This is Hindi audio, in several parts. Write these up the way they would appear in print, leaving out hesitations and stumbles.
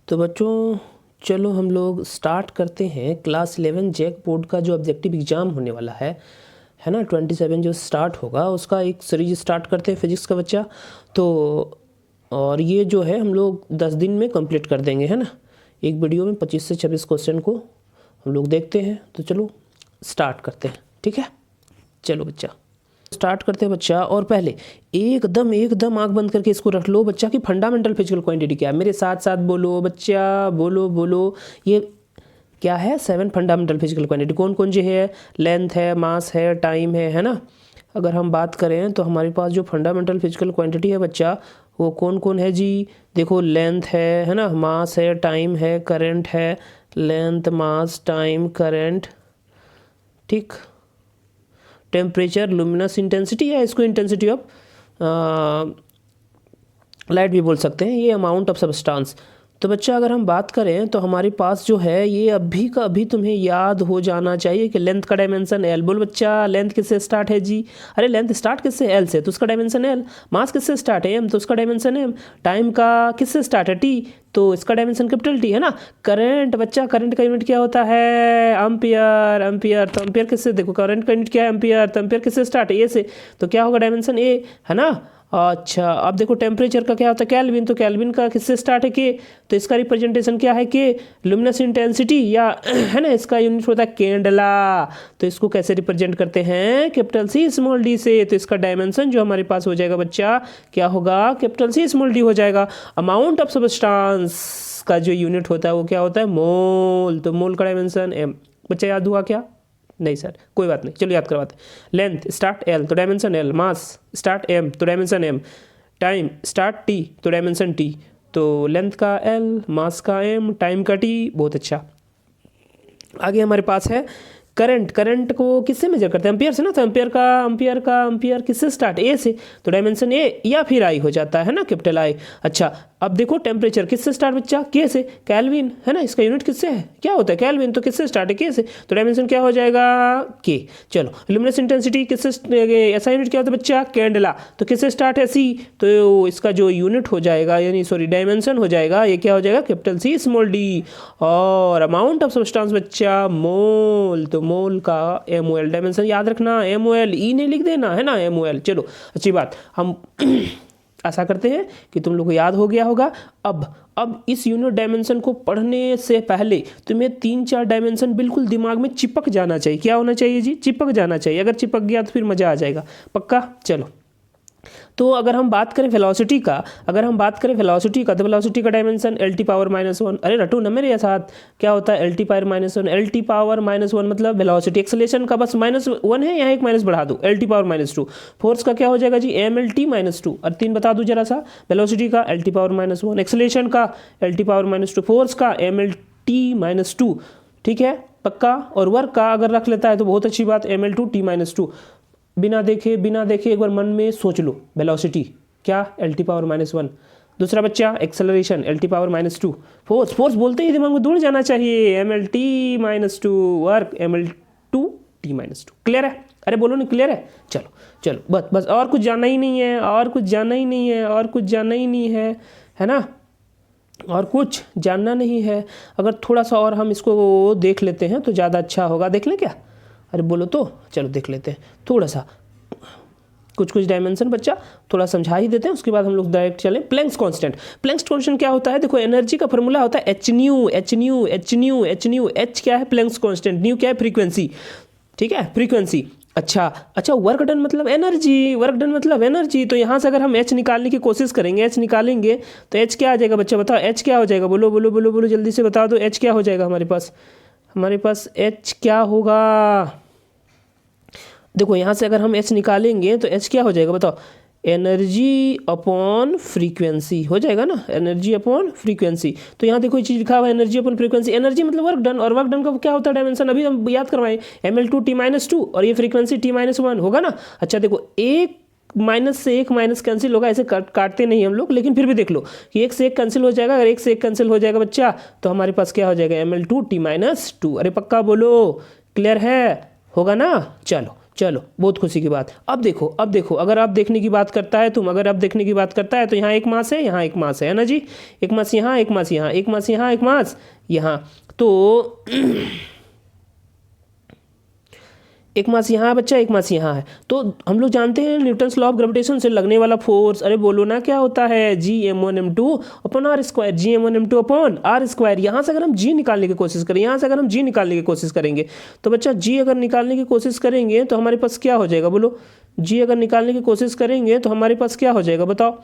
तो बच्चों चलो हम लोग स्टार्ट करते हैं क्लास 11 जैक बोर्ड का जो ऑब्जेक्टिव एग्ज़ाम होने वाला है ना 27 जो स्टार्ट होगा उसका एक सीरीज स्टार्ट करते हैं फिजिक्स का बच्चा। तो और ये जो है हम लोग 10 दिन में कंप्लीट कर देंगे, है ना। एक वीडियो में 25 से 26 क्वेश्चन को हम लोग देखते हैं। तो चलो स्टार्ट करते हैं, ठीक है। चलो बच्चा स्टार्ट करते हैं बच्चा। और पहले एकदम आंख बंद करके इसको रख लो बच्चा कि फंडामेंटल फिजिकल क्वांटिटी क्या है। मेरे साथ साथ बोलो बच्चा, बोलो ये क्या है। 7 फंडामेंटल फिजिकल क्वांटिटी कौन कौन जी है। लेंथ है, मास है, टाइम है ना। अगर हम बात करें तो हमारे पास जो फंडामेंटल फिजिकल क्वांटिटी है बच्चा वो कौन कौन है जी। देखो लेंथ है ना, मास है, टाइम है, करंट है। लेंथ, मास, टाइम, करंट, ठीक। टेम्परेचर, लुमिनस इंटेंसिटी या इसको इंटेंसिटी ऑफ लाइट भी बोल सकते हैं। ये अमाउंट ऑफ सब्सटेंस। तो बच्चा अगर हम बात करें तो हमारे पास जो है ये अभी का अभी तुम्हें याद हो जाना चाहिए कि लेंथ का डायमेंशन एल। बोल बच्चा, लेंथ किससे स्टार्ट है जी। अरे लेंथ स्टार्ट किससे, एल से, तो उसका डायमेंशन एल। मास किससे स्टार्ट है, एम, तो उसका डायमेंशन एम। टाइम का किससे स्टार्ट है, टी, तो इसका डायमेंशन कैपिटल टी, है ना। करंट बच्चा, करंट का यूनिट क्या होता है, एम्पियर। एम्पियर, तो एम्पियर किससे, देखो करंट का यूनिट क्या है, एम्पियर, तो एम्पियर किससे स्टार्ट है, ए से, तो क्या होगा डायमेंशन ए, है ना। अच्छा अब देखो टेम्परेचर का क्या होता है, कैल्विन, तो कैल्विन का किससे स्टार्ट है, के, तो इसका रिप्रेजेंटेशन क्या है, के। लुमिनस इंटेंसिटी या है ना, इसका यूनिट होता है कैंडला, तो इसको कैसे रिप्रेजेंट करते हैं, कैपिटल सी स्मॉल डी से। तो इसका डायमेंशन जो हमारे पास हो जाएगा बच्चा क्या होगा, कैपिटल सी स्मॉल डी हो जाएगा। अमाउंट ऑफ सब्सटेंस का जो यूनिट होता है वो क्या होता है, मोल, तो मोल का डायमेंशन एम। बच्चा याद हुआ क्या, नहीं सर कोई बात नहीं, चलो याद करवाते। लेंथ स्टार्ट एल, तो dimension L. Mass start M, तो dimension M. Time start T, तो डायमेंशन टी। तो लेंथ का एल, मास का एम, टाइम का टी। बहुत अच्छा। आगे हमारे पास है करंट। करंट को किससे मेजर करते हैं, एम्पियर से ना, तो एम्पियर किससे स्टार्ट, ए से, तो डायमेंशन ए या फिर आई हो जाता है ना, कैपिटल आई। अच्छा अब देखो टेम्परेचर किससे स्टार्ट बच्चा, के से, कैल्विन, है ना। इसका यूनिट किससे है, क्या होता है, कैल्विन, तो किससे स्टार्ट है, के से, तो डायमेंशन क्या हो जाएगा, के। चलो लुमिनस इंटेंसिटी किससे, ऐसा यूनिट क्या होता है बच्चा, कैंडला, तो किससे स्टार्ट है, सी, तो इसका जो यूनिट हो जाएगा यानी सॉरी डायमेंशन हो जाएगा ये क्या हो जाएगा, कैपिटल सी स्मॉल डी। और अमाउंट ऑफ सब्सटेंस बच्चा मोल, तो मोल का एम ओ एल। डायमेंशन याद रखना एम ओ एल, ई नहीं लिख देना, है ना, एम ओ एल। चलो अच्छी बात, हम आशा करते हैं कि तुम लोग को याद हो गया होगा। अब इस यूनिट डायमेंशन को पढ़ने से पहले तुम्हें 3-4 डायमेंशन बिल्कुल दिमाग में चिपक जाना चाहिए। क्या होना चाहिए जी, चिपक जाना चाहिए। अगर चिपक गया तो फिर मज़ा आ जाएगा, पक्का। चलो तो अगर हम बात करें वेलोसिटी का, तो वेलोसिटी का डायमेंशन एल टी पावर -1। अरे रटू ना मेरे साथ, क्या होता है L T power -1। L T power -1 मतलब वेलोसिटी। एक्सेलरेशन का बस -1 है, यहाँ एक माइनस बढ़ा दो, एल टी पावर -2। फोर्स का क्या हो जाएगा जी, एम एल टी -2। और 3 बता दूँ जरा सा, वेलोसिटी का एल टी पावर -1, एक्सेलरेशन का एल टी पावर -2, फोर्स का एम एल टी -2, ठीक है पक्का। और वर्क का अगर रख लेता है तो बहुत अच्छी बात, एम एल टू टी -2। बिना देखे एक बार मन में सोच लो, वेलोसिटी क्या, एल टी पावर -1। दूसरा बच्चा acceleration L T power -2। Force बोलते ही दिमाग में दौड़ जाना चाहिए, M L T -2। Work M L two T -2। Clear है, अरे बोलो नहीं क्लियर है। चलो बस और कुछ जानना ही नहीं है, और कुछ जानना ही नहीं है, है ना, और कुछ जानना नहीं है। अगर थोड़ा सा और हम इसको देख लेते हैं तो ज़्यादा अच्छा होगा। देख लें क्या, अरे बोलो तो, चलो देख लेते हैं थोड़ा सा, कुछ डायमेंशन बच्चा थोड़ा समझा ही देते हैं, उसके बाद हम लोग डायरेक्ट चलें। प्लैंक्स कांस्टेंट क्या होता है, देखो एनर्जी का फॉर्मूला होता है एच न्यू। एच क्या है, प्लैंक्स कांस्टेंट, न्यू क्या है, फ्रीक्वेंसी, ठीक है, फ्रीक्वेंसी। अच्छा वर्क डन मतलब एनर्जी। तो यहाँ से अगर हम एच निकालने की कोशिश करेंगे, एच निकालेंगे तो एच क्या आ जाएगा बच्चा, बताओ एच क्या हो जाएगा, बोलो जल्दी से बता दो, एच क्या हो जाएगा हमारे पास एच क्या होगा। देखो यहाँ से अगर हम एच निकालेंगे तो एच क्या हो जाएगा बताओ, एनर्जी अपॉन फ्रीक्वेंसी हो जाएगा ना, एनर्जी अपॉन फ्रीक्वेंसी। तो यहाँ देखो ये चीज़ लिखा हुआ है एनर्जी अपॉन फ्रीक्वेंसी। एनर्जी मतलब वर्क डन, और वर्क डन का क्या होता है डायमेंशन, अभी हम याद करवाएं, एम एल टू टी -2 और ये फ्रीक्वेंसी टी -1 होगा ना। अच्छा देखो एक माइनस से एक माइनस कैंसिल होगा, ऐसे काटते नहीं हम लोग, लेकिन फिर भी देख लो कि एक से एक कैंसिल हो जाएगा। अगर एक से एक कैंसिल हो जाएगा बच्चा तो हमारे पास क्या हो जाएगा, एम एल टू टी -2। अरे पक्का बोलो, क्लियर है, होगा ना। चलो चलो बहुत खुशी की बात। अब देखो अगर आप देखने की बात करता है अगर आप देखने की बात करता है तो यहाँ एक मास है, यहाँ एक मास है ना जी, एक मास यहाँ, एक मास यहाँ, एक मास यहाँ, एक मास यहाँ, तो एक मास यहाँ है बच्चा, एक मास यहाँ है। तो हम लोग जानते हैं न्यूटन्स लॉ ऑफ ग्रेविटेशन से लगने वाला फोर्स, अरे बोलो ना क्या होता है, Gm1m2 upon R square, Gm1m2 upon R square. यहाँ से अगर हम जी निकालने की कोशिश करें, यहाँ से अगर हम जी निकालने की कोशिश करेंगे तो बच्चा जी अगर निकालने की कोशिश करेंगे तो हमारे पास क्या हो जाएगा, बोलो जी अगर निकालने की कोशिश करेंगे तो हमारे पास क्या हो जाएगा, बताओ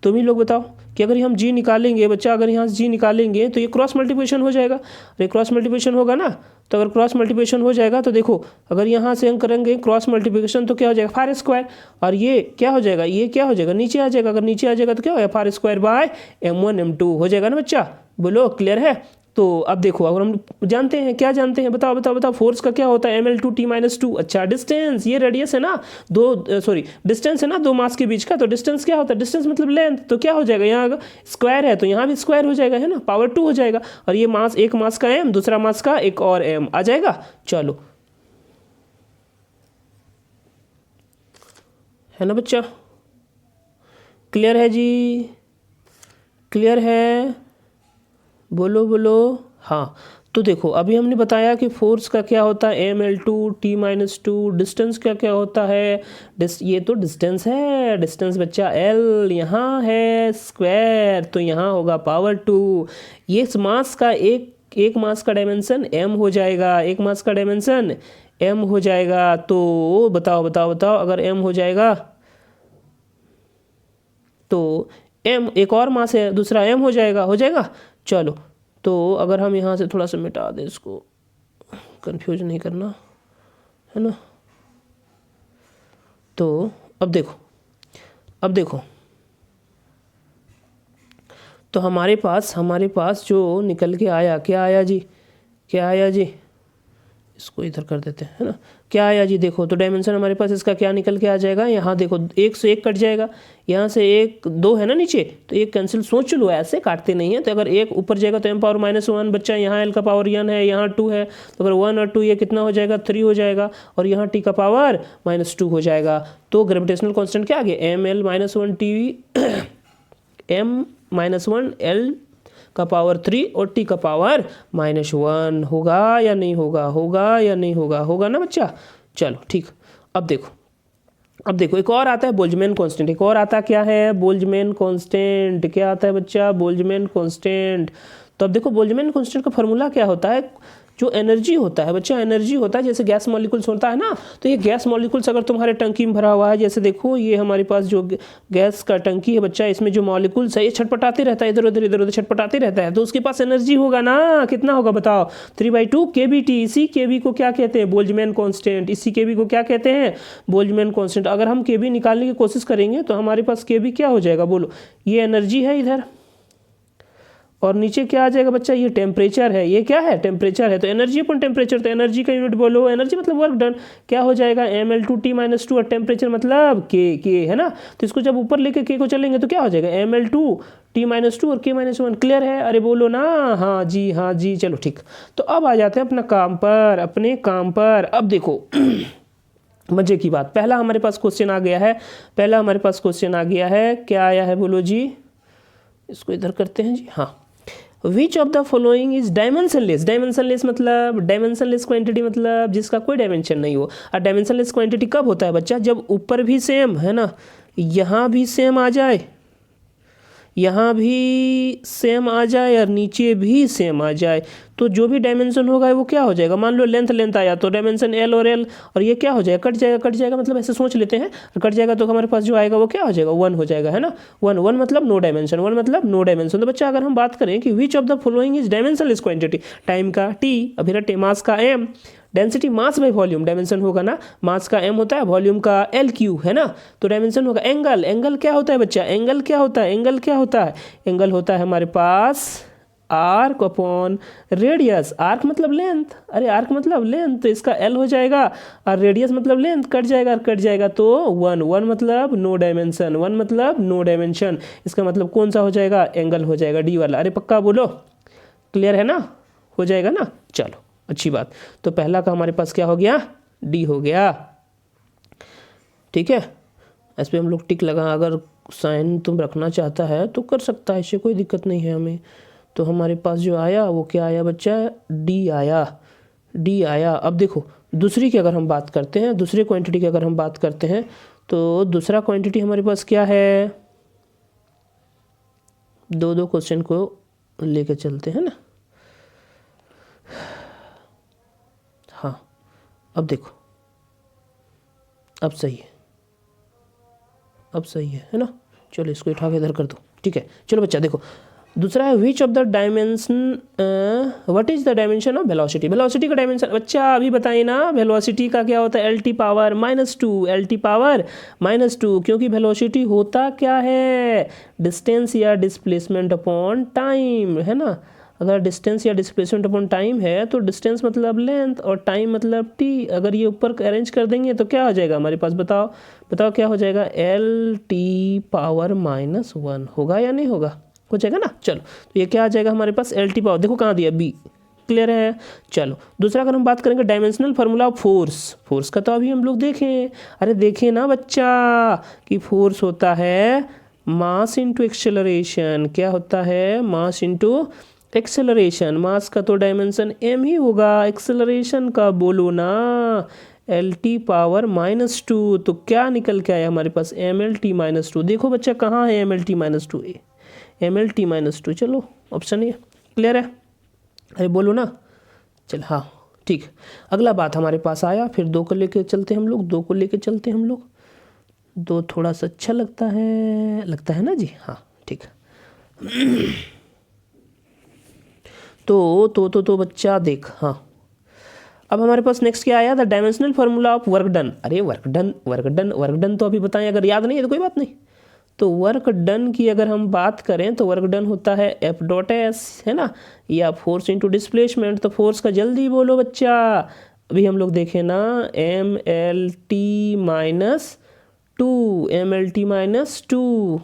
तुम ही लोग बताओ कि अगर हम जी निकालेंगे बच्चा, अगर यहाँ से जी निकालेंगे तो ये क्रॉस मल्टीप्लिकेशन हो जाएगा, अरे क्रॉस मल्टीप्लिकेशन होगा ना। तो अगर क्रॉस मल्टीप्लिकेशन हो जाएगा तो देखो अगर यहाँ से हम करेंगे क्रॉस मल्टीप्लिकेशन तो क्या हो जाएगा, फार स्क्वायर, और ये क्या हो जाएगा, ये क्या हो जाएगा, नीचे आ जाएगा। अगर नीचे आ जाएगा तो क्या होगा, फार स्क्वायर बाय m1m2 हो जाएगा ना बच्चा, बोलो क्लियर है। तो अब देखो अगर हम जानते हैं, क्या जानते हैं, बताओ बताओ बताओ, फोर्स का क्या होता है, ml2t-2। अच्छा डिस्टेंस, ये रेडियस है ना डिस्टेंस है ना दो मास के बीच का, तो डिस्टेंस क्या होता है, डिस्टेंस मतलब लेंथ, तो क्या हो जाएगा, यहाँ स्क्वायर है तो यहाँ भी स्क्वायर हो जाएगा, है ना, पावर 2 हो जाएगा। और ये मास, एक मास का m, दूसरा मास का एक और m आ जाएगा। चलो है ना बच्चा, क्लियर है जी, क्लियर है, बोलो बोलो हाँ। तो देखो अभी हमने बताया कि फोर्स का क्या होता है ml2t-2, डिस्टेंस क्या क्या होता है, ये तो डिस्टेंस है, डिस्टेंस बच्चा l, यहाँ है स्क्वायर तो यहाँ होगा पावर 2। ये इस मास का एक मास का डायमेंशन m हो जाएगा, एक मास का डायमेंशन m हो जाएगा। तो बताओ बताओ बताओ अगर m हो जाएगा तो m, एक और मास है दूसरा m हो जाएगा, हो जाएगा। चलो तो अगर हम यहाँ से थोड़ा सा मिटा दें, इसको कंफ्यूज नहीं करना है ना। तो अब देखो तो हमारे पास जो निकल के आया, क्या आया जी, क्या आया जी, इसको इधर कर देते हैं, है ना, क्या आया जी, देखो तो डायमेंशन हमारे पास इसका क्या निकल के आ जाएगा, यहाँ देखो एक से एक कट जाएगा, यहाँ से एक दो है ना नीचे, तो एक कैंसिल, सोच लो ऐसे काटते नहीं है। तो अगर एक ऊपर जाएगा तो m पावर -1 बच्चा, यहाँ l का पावर n है, यहाँ 2 है, तो अगर 1 और 2 ये कितना हो जाएगा, 3 हो जाएगा, और यहाँ t का पावर -2 हो जाएगा। तो ग्रेविटेशनल कॉन्स्टेंट क्या आ गया, m1 का पावर 3 और t का पावर -1 होगा या नहीं होगा, होगा या नहीं होगा, होगा ना बच्चा। चलो ठीक, अब देखो एक और आता है बोल्ट्जमैन कांस्टेंट, एक और आता क्या है, बोल्ट्जमैन कांस्टेंट, क्या आता है बच्चा, बोल्ट्जमैन कांस्टेंट। तो अब देखो बोल्ट्जमैन कांस्टेंट का फॉर्मूला क्या होता है, जो एनर्जी होता है बच्चा, एनर्जी होता है जैसे गैस मॉलिक्यूल्स होता है ना, तो ये गैस मॉलिक्यूल्स अगर तुम्हारे टंकी में भरा हुआ है, जैसे देखो ये हमारे पास जो गैस का टंकी है बच्चा, इसमें जो मॉलिक्यूल्स है ये छटपटाते रहता है, इधर उधर छटपटाते रहता है, तो उसके पास एनर्जी होगा ना, कितना होगा बताओ, 3/2 kBT। इसी kB को क्या कहते हैं, बोल्ट्जमैन कांस्टेंट, इसी kB को क्या कहते हैं, बोल्ट्जमैन कांस्टेंट। अगर हम kB निकालने की कोशिश करेंगे तो हमारे पास kB क्या हो जाएगा, बोलो, ये एनर्जी है इधर, और नीचे क्या आ जाएगा बच्चा, ये टेम्परेचर है, ये क्या है, टेम्परेचर है। तो एनर्जी अपन टेम्परेचर, तो एनर्जी का यूनिट बोलो, एनर्जी मतलब वर्क डन, क्या हो जाएगा ml2t-2, और टेम्परेचर मतलब k है ना। तो इसको जब ऊपर लेके k को चलेंगे तो क्या हो जाएगा, ml2t-2 और k-1। क्लियर है, अरे बोलो ना, हाँ जी चलो ठीक। तो अब आ जाते हैं अपने काम पर। अब देखो मजे की बात, पहला हमारे पास क्वेश्चन आ गया है, क्या आया है बोलो जी, इसको इधर करते हैं जी, हाँ, which of the following is dimensionless मतलब डायमेंशनलेस क्वांटिटी मतलब जिसका कोई डायमेंशन नहीं हो। और डायमेंशनलेस क्वांटिटी कब होता है बच्चा, जब ऊपर भी सेम है ना, यहाँ भी सेम आ जाए, यहाँ भी सेम आ जाए और नीचे भी सेम आ जाए, तो जो भी डायमेंशन होगा वो क्या हो जाएगा, मान लो लेंथ आया तो डायमेंशन l और l, और ये क्या हो जाएगा, कट जाएगा मतलब ऐसे सोच लेते हैं, कट जाएगा तो हमारे पास जो आएगा वो क्या हो जाएगा, 1 हो जाएगा, है ना। 1 मतलब नो डायमेंशन। तो बच्चा अगर हम बात करें कि which of the following is dimensionless quantity, time का t, अभी मास का m, density mass by volume, dimension होगा ना, मास का m होता है, वॉल्यूम का l3 है ना, तो डायमेंशन होगा। एंगल क्या होता है बच्चा, एंगल क्या होता है, एंगल होता है हमारे पास आर्क अपॉन रेडियस, आर्क मतलब लेंथ, अरे आर्क मतलब लेंथ, तो इसका l हो जाएगा, और रेडियस मतलब लेंथ, कट जाएगा तो 1 मतलब नो डायमेंशन, इसका मतलब कौन सा हो जाएगा, एंगल हो जाएगा, डी वाला। अरे पक्का बोलो, क्लियर है ना, हो जाएगा ना। चलो अच्छी बात, तो पहला का हमारे पास क्या हो गया, डी हो गया। ठीक है, इस पर हम लोग टिक लगा, अगर साइन तुम रखना चाहता है तो कर सकता है, इससे कोई दिक्कत नहीं है हमें। तो हमारे पास जो आया वो क्या आया बच्चा, डी आया, डी आया। अब देखो दूसरी की अगर हम बात करते हैं, दूसरे क्वांटिटी की अगर हम बात करते हैं, तो दूसरा क्वांटिटी हमारे पास क्या है, दो दो क्वेश्चन को लेके चलते हैं ना। हाँ अब देखो, अब सही है, अब सही है ना। चलो इसको उठा के इधर कर दो, ठीक है। चलो बच्चा देखो, दूसरा है which of the dimension, what is the dimension of velocity. Velocity का डायमेंशन बच्चा अभी बताइए ना, वेलोसिटी का क्या होता है, L T power -2, L T power -2, क्योंकि वेलोसिटी होता क्या है, डिस्टेंस या डिस्प्लेसमेंट अपॉन टाइम, है ना। अगर डिस्टेंस या डिस्प्लेसमेंट अपॉन टाइम है तो डिस्टेंस मतलब लेंथ और टाइम मतलब टी। अगर ये ऊपर अरेंज कर देंगे तो क्या हो जाएगा हमारे पास, बताओ बताओ क्या हो जाएगा, एल टी पावर -1 होगा या नहीं होगा, हो जाएगा ना। चलो तो ये क्या आ जाएगा हमारे पास, एल टी पावर, देखो कहाँ दिया, बी, क्लियर है। चलो दूसरा अगर हम बात करेंगे dimensional formula of force, force का तो अभी हम लोग देखें, अरे देखें ना बच्चा कि फोर्स होता है मास इंटू एक्सेलरेशन। क्या होता है, मास इंटू एक्सेलरेशन। मास का तो डायमेंशन m ही होगा, एक्सेलरेशन का बोलो ना, एल टी पावर -2। तो क्या निकल के आया हमारे पास, एम एल टी -2। देखो बच्चा कहाँ है M L T -2, M L T -2, चलो ऑप्शन ये क्लियर है, अरे बोलो ना। चल हाँ ठीक, अगला बात हमारे पास आया, फिर दो को लेके चलते हम लोग, दो को लेके चलते हम लोग, दो थोड़ा सा अच्छा लगता है ना जी, हाँ ठीक। तो बच्चा देख, हाँ अब हमारे पास नेक्स्ट क्या आया, the dimensional formula of work done. अरे work done, work done, work done तो अभी बताएं, अगर याद नहीं है तो कोई बात नहीं। तो वर्क डन की अगर हम बात करें तो वर्क डन होता है एफ डॉट एस, है ना, या फोर्स इंटू डिस्प्लेसमेंट। तो फोर्स का जल्दी बोलो बच्चा, अभी हम लोग देखें ना, M L T -2, M L T -2,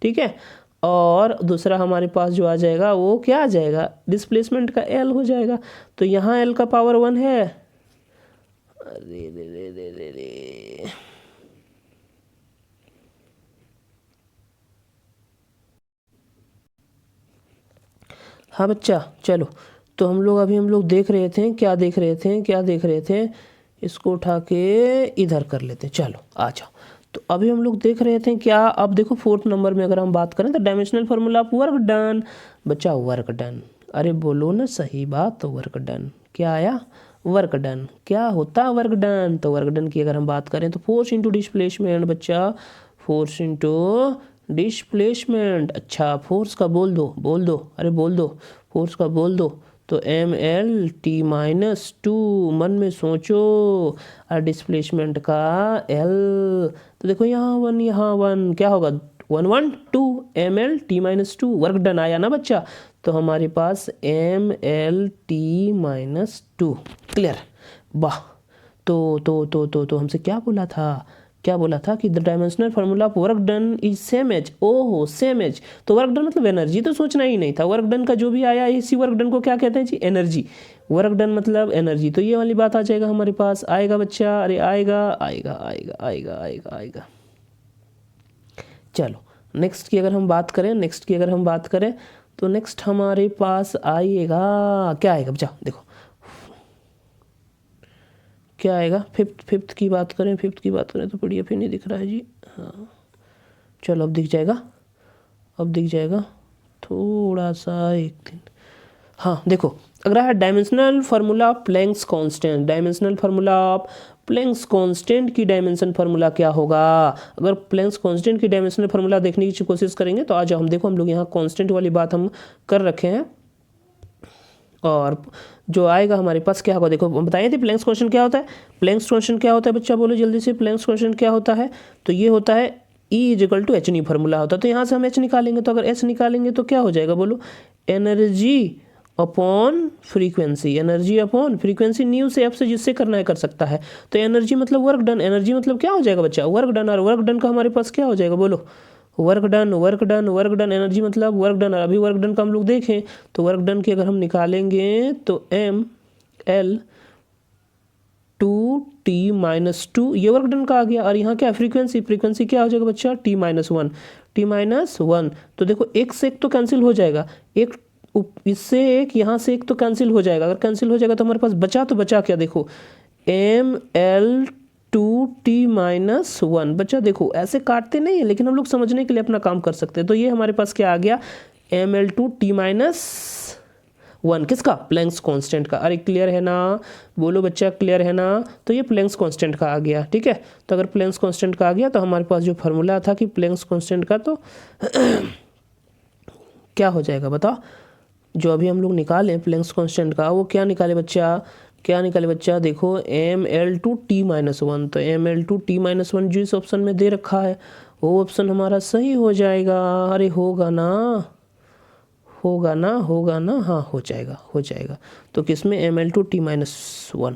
ठीक है। और दूसरा हमारे पास जो आ जाएगा वो क्या आ जाएगा, डिस्प्लेसमेंट का एल हो जाएगा। तो यहाँ एल का पावर 1 है, अरे रे रे रे रे रे, हाँ बच्चा चलो। तो हम लोग देख रहे थे, क्या देख रहे थे, इसको उठा के इधर कर लेते हैं, चलो आ जाओ। तो अभी हम लोग देख रहे थे क्या, अब देखो 4th नंबर में अगर हम बात करें तो dimensional formula of work done. बच्चा वर्क डन, अरे बोलो ना सही बात, तो वर्क डन क्या आया, वर्क डन। क्या होता है वर्क डन, तो वर्क डन की अगर हम बात करें तो फोर्स इंटू डिस्प्लेसमेंट बच्चा, फोर्स इंटू डिस्प्लेसमेंट। अच्छा फोर्स का बोल दो, अरे बोल दो, फोर्स का बोल दो। तो एम एल टी -2, मन में सोचो, और डिस्प्लेसमेंट का एल, तो देखो यहाँ 1 यहाँ 1, क्या होगा 1 1 2, M L T -2, work done आया ना बच्चा। तो हमारे पास एम एल टी -2, क्लियर, वाह। तो हमसे क्या बोला था कि the dimensional formula of work done is same as, ओहो सेम एज। तो वर्क डन मतलब एनर्जी, तो सोचना ही नहीं था, वर्क डन का जो भी आया इसी वर्क डन को क्या कहते हैं जी, एनर्जी। वर्क डन मतलब एनर्जी, तो ये वाली बात आ जाएगा हमारे पास, आएगा बच्चा, अरे आएगा आएगा आएगा आएगा आएगा आएगा। चलो नेक्स्ट की अगर हम बात करें, तो नेक्स्ट हमारे पास आएगा, क्या आएगा बच्चा, देखो क्या आएगा, फिफ्थ की बात करें तो बढ़िया फिर नहीं दिख रहा है जी, हाँ चलो अब दिख जाएगा थोड़ा सा, एक दिन, हाँ देखो अगला है dimensional formula of Planck's constant. Dimensional formula of Planck's constant की डायमेंशन फार्मूला क्या होगा। अगर प्लैंक्स कांस्टेंट की डायमेंशनल फार्मूला देखने की कोशिश करेंगे तो आज हम देखो, हम लोग यहाँ कांस्टेंट वाली बात हम कर रखे हैं, और जो आएगा हमारे पास क्या होगा, देखो बताइए थे प्लैंक्स कांस्टेंट क्या होता है। प्लैंक्स कांस्टेंट क्या होता है बच्चा, बोलो जल्दी से, प्लैंक्स कांस्टेंट क्या होता है। तो ये होता है E = h फार्मूला होता है। तो यहाँ से हम h निकालेंगे, तो अगर h निकालेंगे तो क्या हो जाएगा, बोलो energy upon frequency, energy upon frequency, new से f से जिससे करना है कर सकता है। तो एनर्जी मतलब वर्क डन, एनर्जी मतलब क्या हो जाएगा बच्चा, वर्क डन। और वर्क डन का हमारे पास क्या हो जाएगा, बोलो वर्क डन, एनर्जी मतलब वर्क डन। अभी वर्क डन का हम लोग देखें तो वर्क डन की अगर हम निकालेंगे तो एम एल 2t-2 ये वर्क डन का आ गया। और यहाँ क्या फ्रीक्वेंसी, फ्रीक्वेंसी क्या हो जाएगा बच्चा, t-1, t-1। तो देखो एक से एक तो कैंसिल हो जाएगा, एक इससे एक, यहाँ से एक तो कैंसिल हो जाएगा। अगर कैंसिल हो जाएगा तो हमारे पास बचा, तो बचा क्या देखो, ml2t-1 बच्चा। देखो ऐसे काटते नहीं है, लेकिन हम लोग समझने के लिए अपना काम कर सकते हैं। तो ये हमारे पास क्या आ गया, ml2t-1 किसका, प्लैंक्स कांस्टेंट का। अरे क्लियर है ना, बोलो बच्चा क्लियर है ना। तो ये प्लैंक्स कांस्टेंट का आ गया, ठीक है। तो अगर प्लैंक्स कांस्टेंट का आ गया तो हमारे पास जो फार्मूला था कि प्लैंक्स कांस्टेंट का, तो क्या हो जाएगा बताओ, जो अभी हम लोग निकाले प्लैंक्स कांस्टेंट का, वो क्या निकाले बच्चा, क्या निकाले बच्चा, देखो ml2t-1। तो ml2t-1 जो इस ऑप्शन में दे रखा है वो ऑप्शन हमारा सही हो जाएगा। अरे होगा ना, होगा ना, होगा ना, हाँ हो जाएगा, हो जाएगा। तो किसमें, ml2t-1।